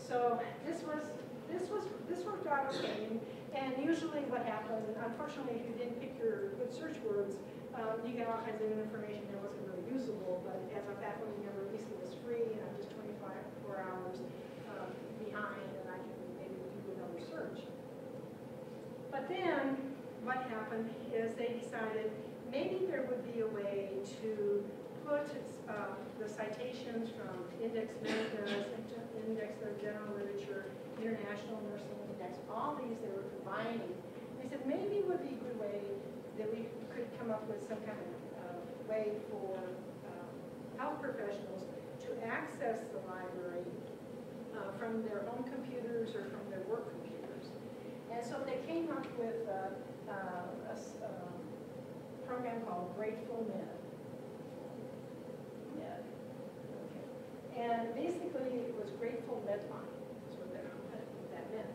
So this worked out okay. And usually what happened, unfortunately, if you didn't pick your good search words, you get all kinds of information that wasn't really usable. But as a faculty member, at least it was free, and I'm just 24 hours behind, and I can maybe do another search. But then what happened is they decided maybe there would be a way to put the citations from Index Americas, Index of General Literature, International Nursing Index, all these they were combining. They said maybe it would be a good way that we could come up with some kind of way for health professionals to access the library from their own computers or from their work computers. And so they came up with a program called Grateful Med. Okay. And basically it was Grateful Medline, is what that meant.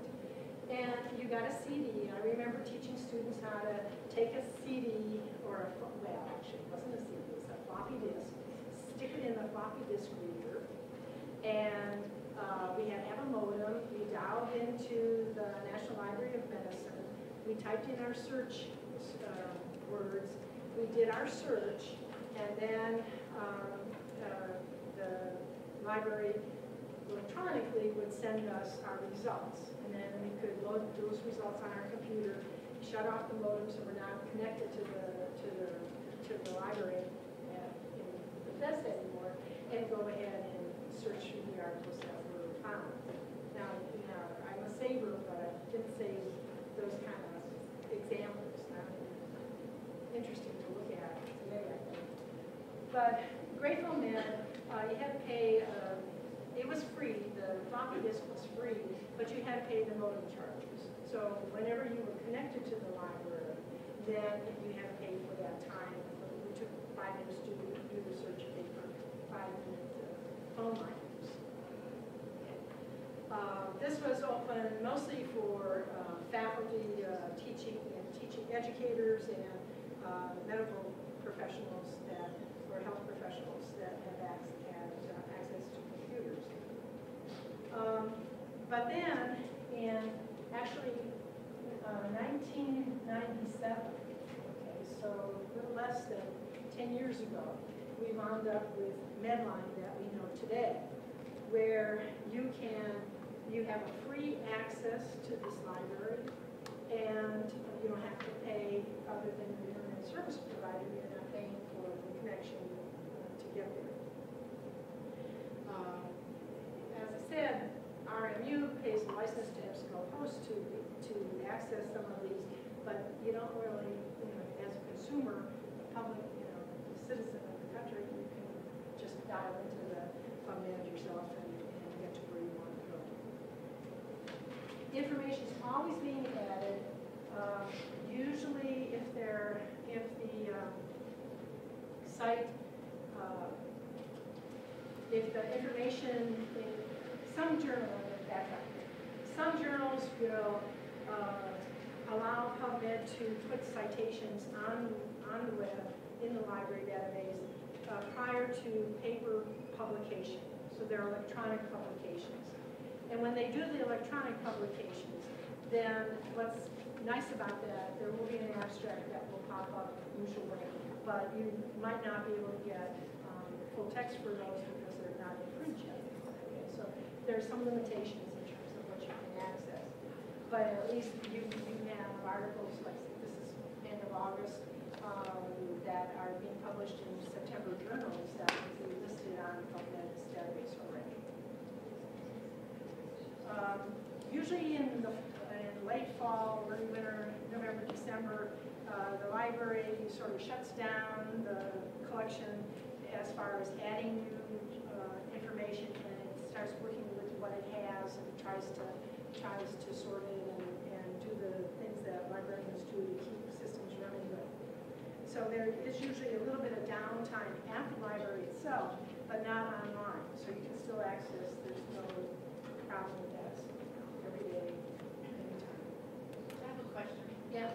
And you got a CD. I remember teaching students how to take a CD, or a, well, actually it wasn't a CD, it was a floppy disk, stick it in the floppy disk reader, and we had to have a modem. We dialed into the National Library of Medicine. We typed in our search words. We did our search, and then the library electronically would send us our results. And then we could load those results on our computer, shut off the modem so we're not connected to the library in Bethesda anymore, and go ahead and search through the articles that were found. Now, I'm a saver, but I didn't save those kind of examples. Interesting to look at today, I think. But Grateful Med, you had to pay, it was free, the floppy disk was free, but you had to pay the modem charges. So whenever you were connected to the library, then you had to pay for that time. We took 5 minutes to do the search, you paid for 5-minute phone line use. This was open mostly for faculty, teaching educators, and medical professionals or health professionals that had access to computers. But then, in actually 1997, okay, so a little less than 10 years ago, we wound up with Medline that we know today, where you have a free access to this library, and you don't have to pay, other than the internet service provider, you're not paying for the connection to get there. As I said, RMU pays a license to EBSCO Host to access some of these, but you don't really, as a consumer, a public, citizen of the country, you can just dial into the PubMed yourself and get to where you want to go. Information is always being added. Usually, if the site, if the information in some journals will allow PubMed to put citations on the web in the library database prior to paper publication. So they're electronic publications. And when they do the electronic publications, then what's nice about that, there will be an abstract that will pop up usually, but you might not be able to get full text for those because they're not in print yet. Okay, so there's some limitations in terms of what you can access. But at least you have articles like this is end of August that are being published in September journals that will be listed on PubMed's database already. Usually in late fall, early winter, November, December, the library sort of shuts down the collection as far as adding new information, and it starts working with what it has and tries to sort it and do the things that librarians do to keep systems running good. So there is usually a little bit of downtime at the library itself, but not online. So you can still access, there's no problem with that every day, anytime. I have a question. Yeah.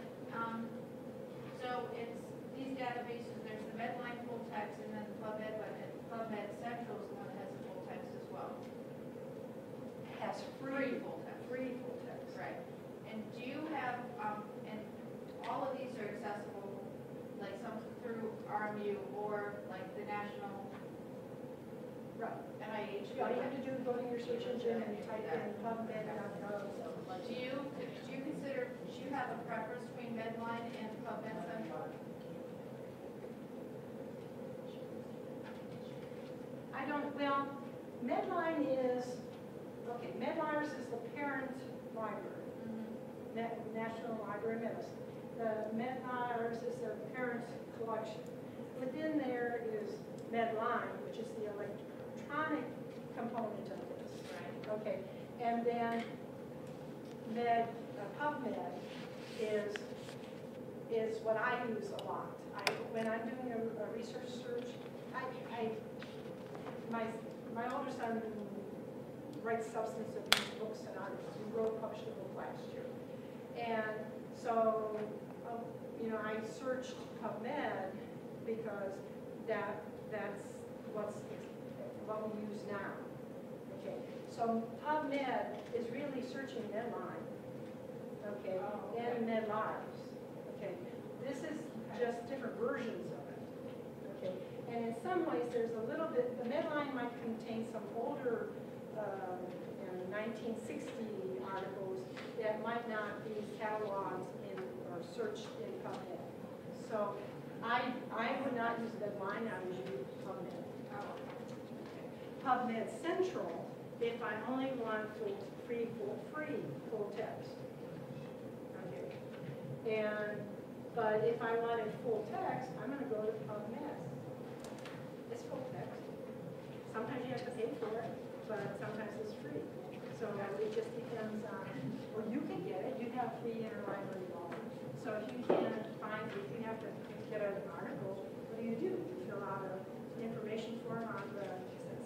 So it's these databases, there's the Medline full text and then PubMed, but PubMed Central is the one that has the full text as well. Has That's Free full text. Free full text. Right. And do you have, and all of these are accessible, like some through RMU or like the national Right. NIH? All you have to do is go to your search engine and type in PubMed.gov. Do you consider, do you have a preference between Medline and PubMed Central? I don't, well, Medline is, okay, Medline's is the parent library, National Library of Medicine. The Medline's is the parent collection. Within there is Medline, which is the electronic component of this. Right. Okay, and then PubMed is what I use a lot. When I'm doing a research search, my older son writes substance abuse books and articles. He published a book last year. And so, I searched PubMed because that's what we use now. Okay, so PubMed is really searching Medline. Okay, and Medlives. Okay, this is just different versions of it. Okay, and in some ways there's a little bit. The Medline might contain some older 1960 articles that might not be cataloged in or searched in PubMed. So I would not use Medline. I would use PubMed. PubMed Central if I only want free full text. Okay. But if I wanted full text, I'm going to go to PubMed. It's full text. Sometimes you have to pay for it, but sometimes it's free. So it just depends on, or you can get it. You have free interlibrary loan. So if you can't find it, if you have to get an article, what do? You fill out an information form on the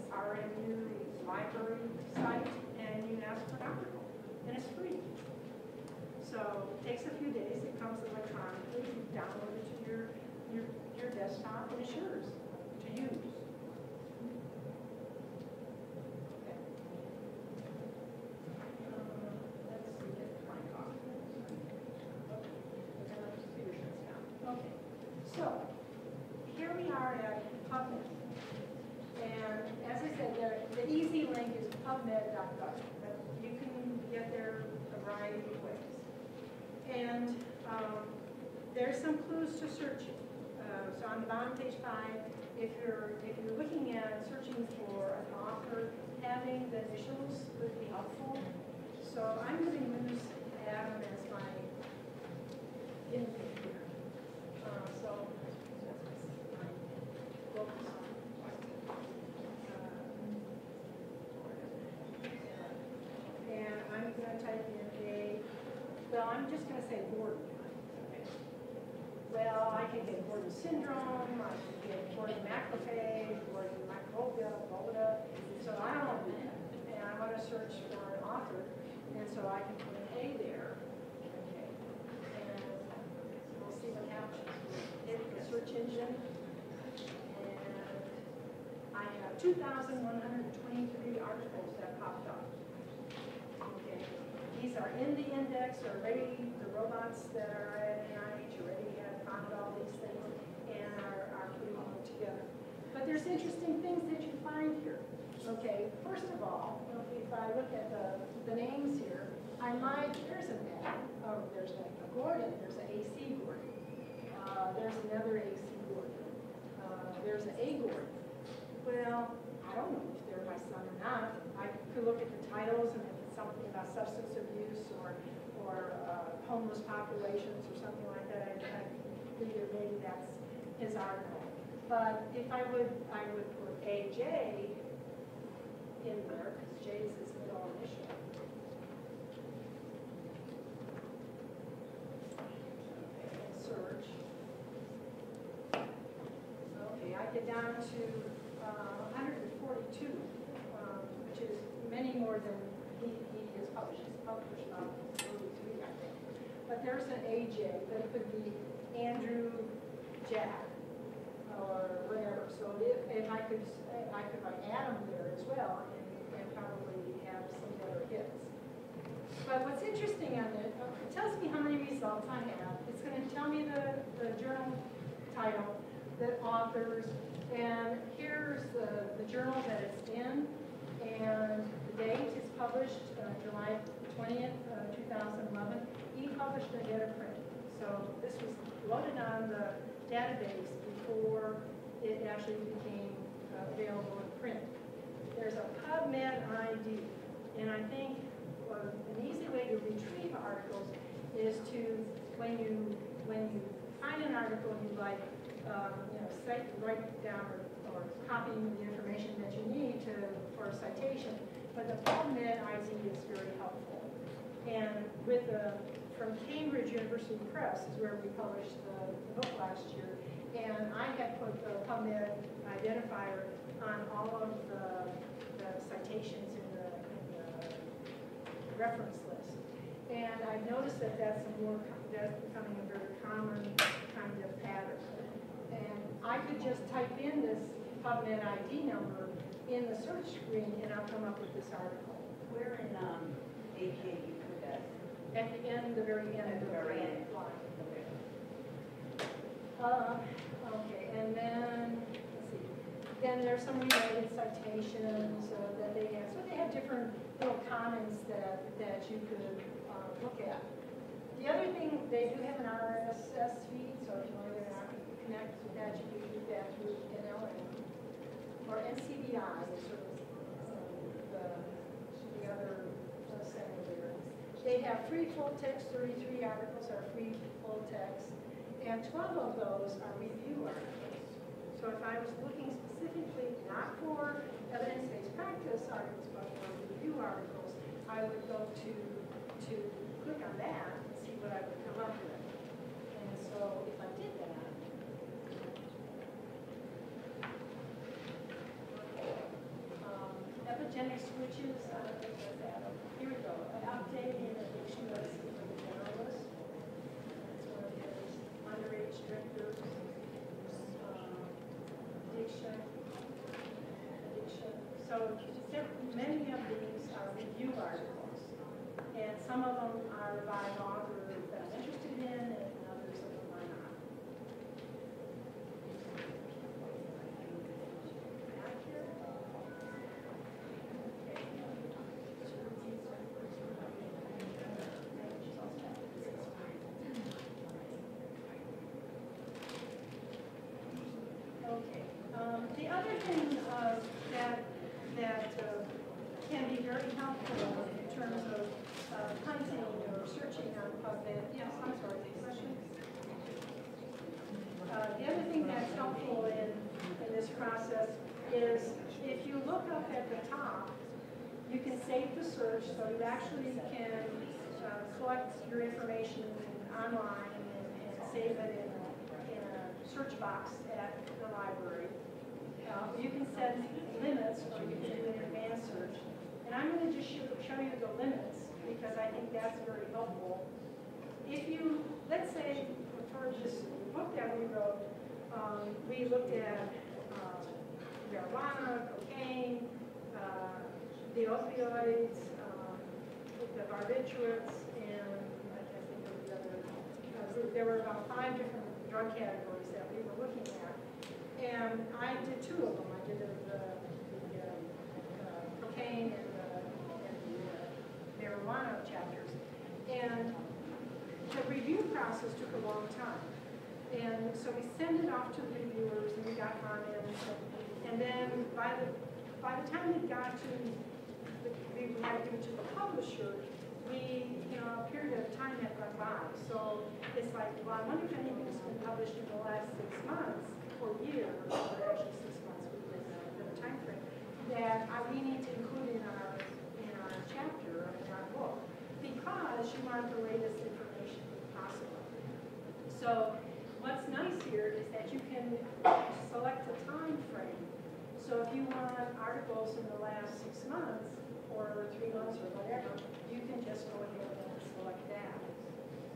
RMU library site, and you ask for an article, and it's free. So it takes a few days. It comes electronically. You download it to your desktop, and it's yours to use. Okay. Let's see. Get my copy. Okay. So here we are at PubMed. And as I said, the easy link is PubMed.gov. You can get there a variety of ways. And there's some clues to searching. So on the bottom, page 5, if you're looking at searching for an author, having the initials would be helpful. So I'm going to use Adam as my input here. So focus on. And I'm going to type in I'm just going to say Gordon. Well, I can get Gordon syndrome, I can get Gordon macrophage, Gordon microbiota, so I don't want to do that. And I want to search for an author, and so I can put an A there. Okay. And we'll see what happens. Hit the search engine, and I have 2,123 articles that popped up. Okay. These are in the index already. The robots that are at NIH already have found all these things and are putting them together. But there's interesting things that you find here. Okay, first of all, if I look at the names here, there's an there's a Gordon, there's an AC Gordon, there's another AC Gordon, there's an A Gordon. Well, I don't know if they're my son or not. I could look at the titles and if it's something about substance abuse or homeless populations or something like that, I figure maybe that's his article. But if I would put AJ in there, because J is his middle initial. Okay, and search. Okay, I get down to 142, which is many more than he has published. He's published about 43, I think. But there's an AJ, but it could be Andrew Jack or whatever. So if I could write Adam there as well and probably have some better hits. But what's interesting on it tells me how many results I have. It's going to tell me the journal title, the authors, and here's the journal that it's in, and the date is published July 20th, 2011. E-published and data print. So this was loaded on the database before it actually became available in print. There's a PubMed ID, and I think an easy way to retrieve articles is to, when you find an article you like, write down or copy the information that you need for a citation. But the PubMed ID is very helpful. And from Cambridge University Press is where we published the book last year. And I had put the PubMed identifier on all of the citations in the reference list. And I've noticed that that's becoming a very common kind of pattern. And I could just type in this PubMed ID number in the search screen and I'll come up with this article. Where in APA you put that? At the end, the very end of the very end. line. Okay, and then, let's see. Then there's some related citations that they have. So they have different little comments that you could look at. The other thing, they do have an RSS feed, so if you want to connect with that, you can do that through NLM. Or NCBI is sort of the other center there. They have free full text, 33 articles are free full text, and 12 of those are review articles. So if I was looking specifically not for evidence-based practice articles, but for review articles, I would go to click on that and see what I would come up with. And so if I did that, epigenetic switches, here we go. An update in addiction medicine for the generalist. That's one of his underage drifters. Addiction. So many of these are review articles, and some of them are by an author that I'm interested in, and others of them are not. Okay. The other thing that can be very helpful in terms of hunting or searching on PubMed. Yes, I'm sorry, question? The other thing that's helpful in this process is if you look up at the top, you can save the search, so you actually can collect your information online and save it in a search box at the library. You can set limits, or you can do an advanced search. And I'm going to just show you the limits because I think that's very helpful. If you, let's say, for this book that we wrote, we looked at marijuana, cocaine, the opioids, the barbiturates, and I can't think of the other. There were about 5 different drug categories that we were looking at. And I did 2 of them. I did the cocaine and the marijuana chapters. And the review process took a long time. And so we sent it off to the reviewers and we got comments. And then by the time it got to, we had to give it to the publisher, a period of time had gone by. So it's like, well, I wonder if anything's been published in the last 6 months or year, or actually 6 months within the time frame, that we need to include in our chapter, in our book, because you want the latest information possible. So what's nice here is that you can select a time frame. So if you want articles in the last 6 months, or 3 months, or whatever, you can just go ahead and select that.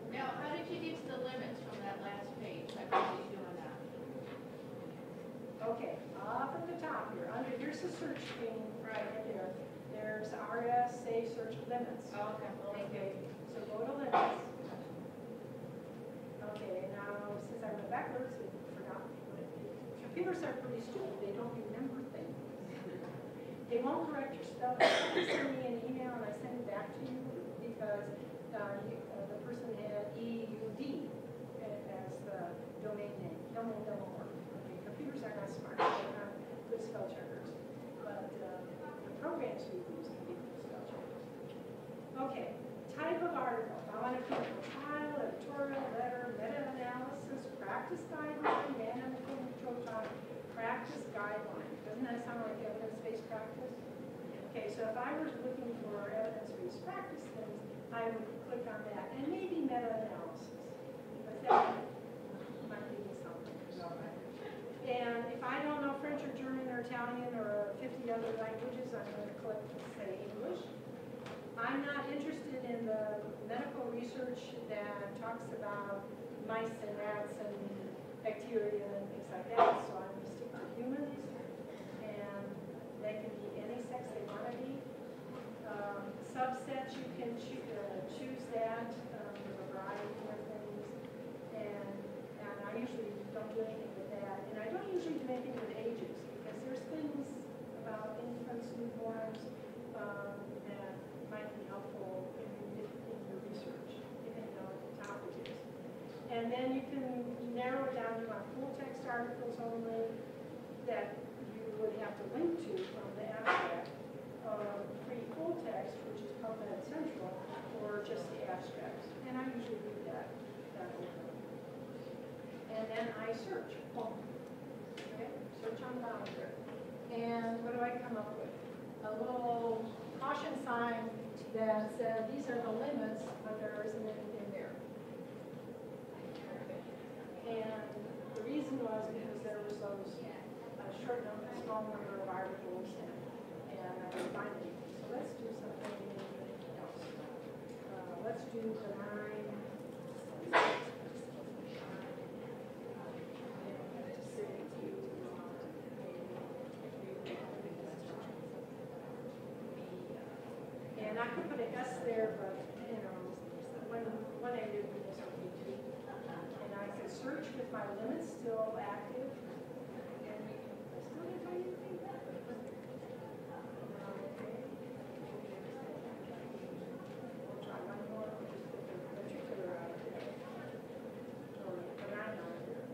Now, how did you get to the limits from that last page? I appreciate you doing that. Okay, up at the top here, here's the search screen right there. There's RS, Safe search limits. Oh, okay, thank you. Okay, so go to limits. Okay, now, since I went backwards and forgot, computers are pretty stupid, they don't remember things. They won't correct your spelling. They send me an email and I send it back to you because the person had EUD as the domain name. Domain doesn't work. Okay, computers are not smart, they're not good spell checkers. But the programs we use can be good spell checkers. Okay, type of article. I want to put a trial, editorial, letter, meta-analysis, practice guideline, random control topic, practice guideline. Doesn't that sound like evidence-based practice? Okay, so if I was looking for evidence-based practice things, I would click on that, and maybe meta-analysis, because that might give me something. And if I don't know French or German or Italian or 50 other languages, I'm going to click, say, English. I'm not interested in the medical research that talks about mice and rats and bacteria and things like that, so I'm going to stick to humans, and they can be any sex they want to be. Subsets, you can choose that. There's a variety of things, and I usually don't do anything with that, and I don't usually do anything with ages, because there's things about infants, newborns, that might be helpful in your research, depending on what the topic is. And then you can narrow it down to full text articles only that you would have to link to from the abstract, free full text, which is PubMed Central, or just the abstracts. And I usually do that over. And then I search. Okay, search on Boundary. And what do I come up with? A little caution sign that says these are the limits, but there isn't anything there. And the reason was because there was those small number of articles, and I didn't find anything. So let's do something else. Let's do the 9. And I could put an S there, but you know, when I did this on YouTube, and I could search with my limits still active, and I still didn't find anything. Okay. We'll try one more. We'll just put the particular out there, or the 9 out there.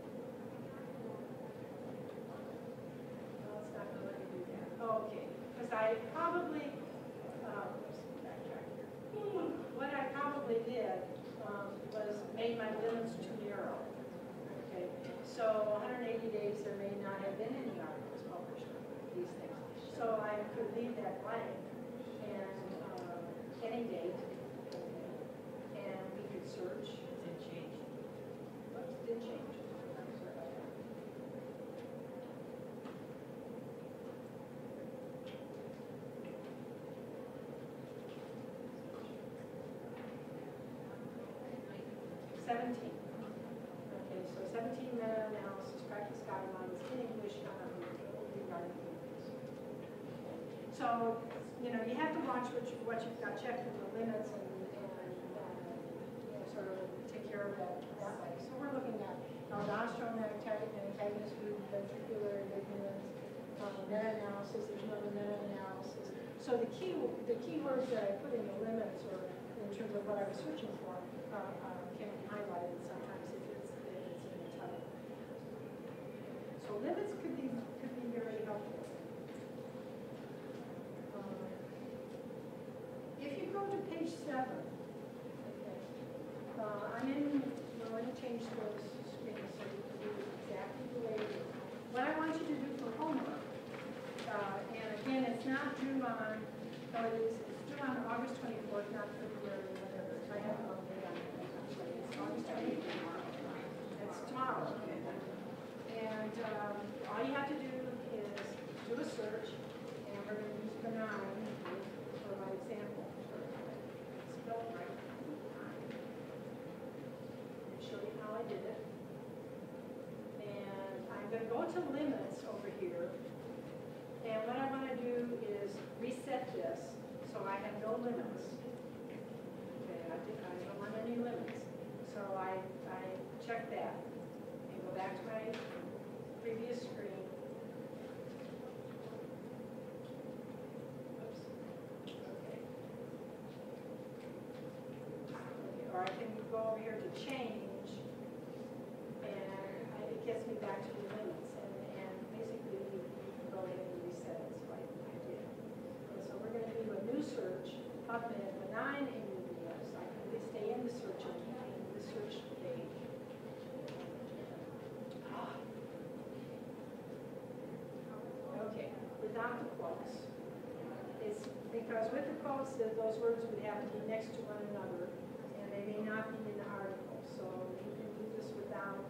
No, it's not going to let me do that. Oh, okay, because I probably. What I probably did was made my limits too narrow. Okay, so 180 days there may not have been any articles published on these things. So I could leave that blank and any date, and we could search. Did change. Oops, did change. I'm sorry about that. 17. Okay, so 17 meta-analysis practice guidelines in English regarding humans. So, you know, you have to watch what you've got checked in the limits and you know, sort of take care of that way. So we're looking at aldosterone antagonist group, ventricular arrhythmias, meta-analysis. There's another meta-analysis. So the keywords that I put in the limits, or in terms of what I was searching for, can be highlighted sometimes if it's in the title. So limits could be very helpful. If you go to page 7, okay, we're going to change those screens so you can do it exactly the way it is. What I want you to do for homework, and again, it's not due on, it's due on August 24th, not February, whatever. I have it on date on it. It's August 24th. It's tomorrow. And all you have to do is do a search, and we're going to use benign for my example. Spell it right. Show you how I did it. And I'm going to go to limits over here. And what I want to do is reset this so I have no limits. Okay, I don't want any limits. So I check that and go back to my previous screen. Oops. Okay. Or I can go over here to change, and it gets me back to the limits, and basically you can go ahead and reset it, so I did. And so we're going to do a new search, PubMed benign AUDS. I can really stay in the search page. Okay, without the quotes. It's because with the quotes, those words would have to be next to one another, and they may not be in the article. So you can do this without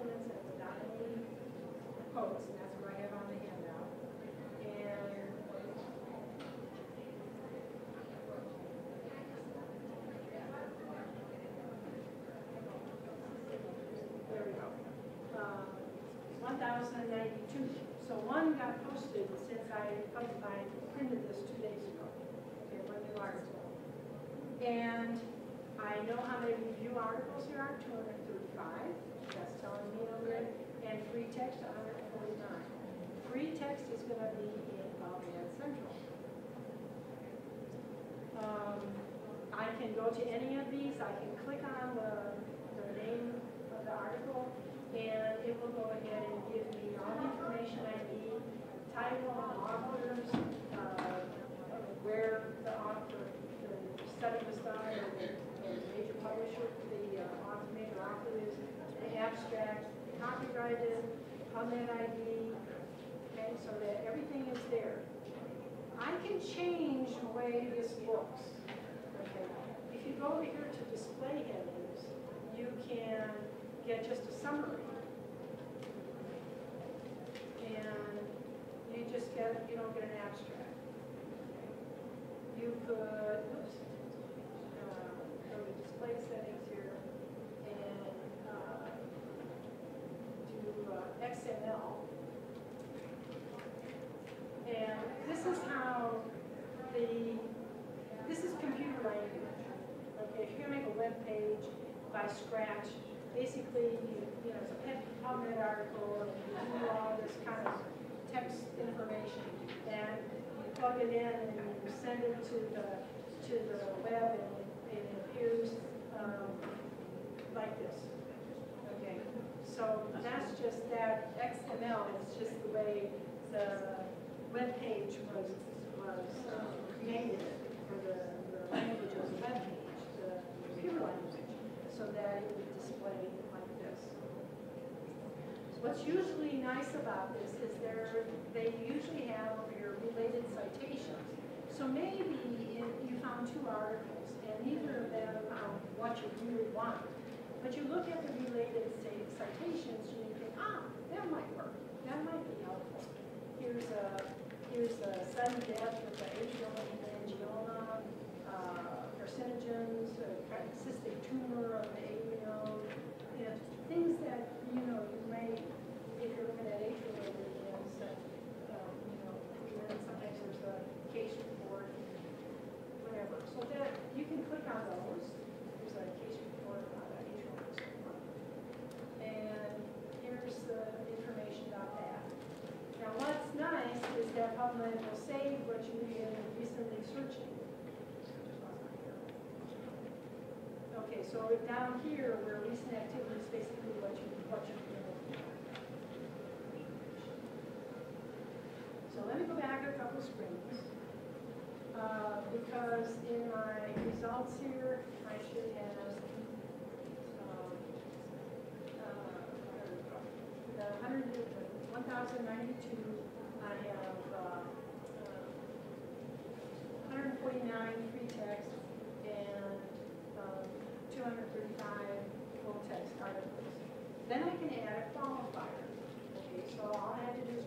limits and without any quotes, and that's what I have on the handout. And there we go. 1,092. So one got posted since I printed this 2 days ago. Okay, one new article. And I know how many review articles there are, 235. That's telling me over there. And free text, 149. Free text is going to be in PubMed Central. I can go to any of these. I can click on the name of the article, and it will go ahead and give me all the information I need, title, authors, where the study was done, or the major publisher, the major author is, the abstract, copyrighted, PubMed ID, okay, so that everything is there. I can change the way this looks. Okay. If you go over here to display headings, you can get just a summary. And you don't get an abstract. You could, oops, go to display settings here and do XML. And this is how this is computer language. Okay, if you're gonna make a web page by scratch, basically, it's a PubMed article, and you do all this kind of text information, and you plug it in, and you send it to the web, and it appears like this. Okay, so that's just that XML. It's just the way the web page was created for the language of the web page, the computer language, so that it would display like this. What's usually nice about this is they usually have over here related citations. So maybe if you found 2 articles and neither of them are what you really want, but you look at the related citations and you think, that might work. That might be helpful. Here's a sudden death with the atrial angioma, carcinogens, cystic tumor of the atrial, things that you may, if you're looking at atrial arrhythmias, sometimes there's a case report, whatever. So that you can click on those. There's a case report about atrial angioma, and here's the information about that. Now, what's nice is that PubMed will save what you've been recently searching. Okay, so down here, where recent activity is basically what you've been looking at. So let me go back a couple screens. Because in my results here, I should have the 1,092. I have 149 free text and 235 full text articles. Then I can add a qualifier. Okay, so all I have to do is